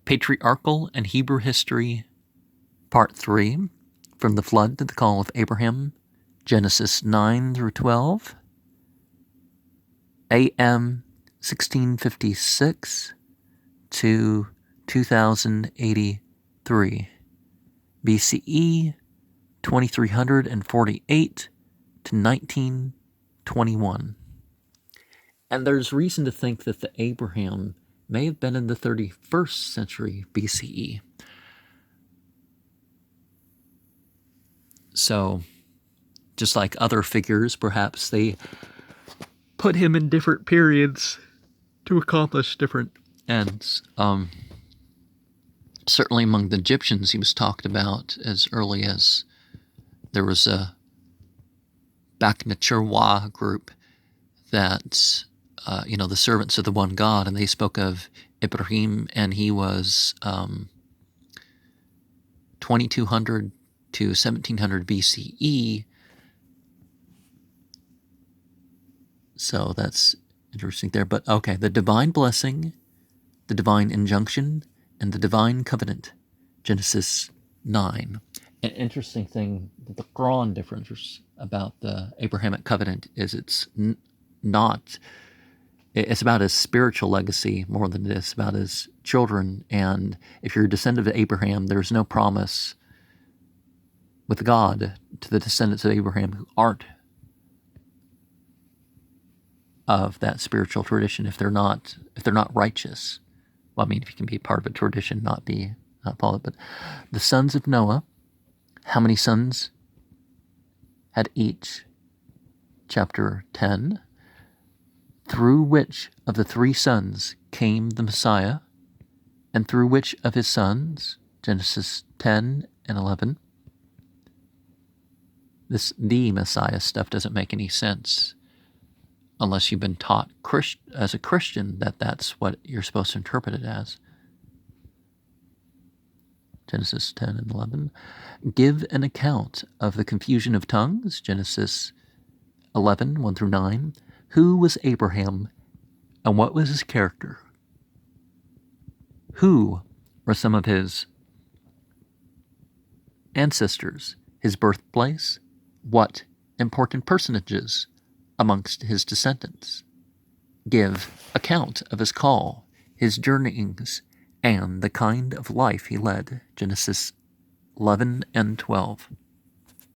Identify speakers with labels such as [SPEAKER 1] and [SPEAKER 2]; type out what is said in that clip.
[SPEAKER 1] Patriarchal and Hebrew History, Part 3, From the Flood to the Call of Abraham, Genesis 9 through 12, AM 1656 to 2083, BCE 2348 to 1921. And there's reason to think that the Abraham may have been in the 31st century BCE. So, just like other figures, perhaps they put him in different periods to accomplish different ends. Certainly among the Egyptians, he was talked about as early as there was a Baknacherwa group that, the servants of the one God, and they spoke of Ibrahim, and he was 2200 to 1700 BCE. So that's interesting there. But okay, the divine blessing, the divine injunction, and the divine covenant, Genesis 9. An interesting thing, the Quran difference about the Abrahamic covenant is it's about his spiritual legacy more than it is about his children. And if you're a descendant of Abraham, there's no promise with God to the descendants of Abraham who aren't of that spiritual tradition if they're not righteous. Well, I mean, if you can be part of a tradition, not follow it. But the sons of Noah, how many sons had each? Chapter 10. Through which of the three sons came the Messiah, and through which of his sons? Genesis 10 and 11. The Messiah stuff doesn't make any sense unless you've been taught as a Christian that that's what you're supposed to interpret it as. Genesis 10 and 11. Give an account of the confusion of tongues. Genesis 11, 1 through 9. Who was Abraham, and what was his character? Who were some of his ancestors? His birthplace? What important personages amongst his descendants? Give account of his call, his journeyings, and the kind of life he led. Genesis 11 and 12.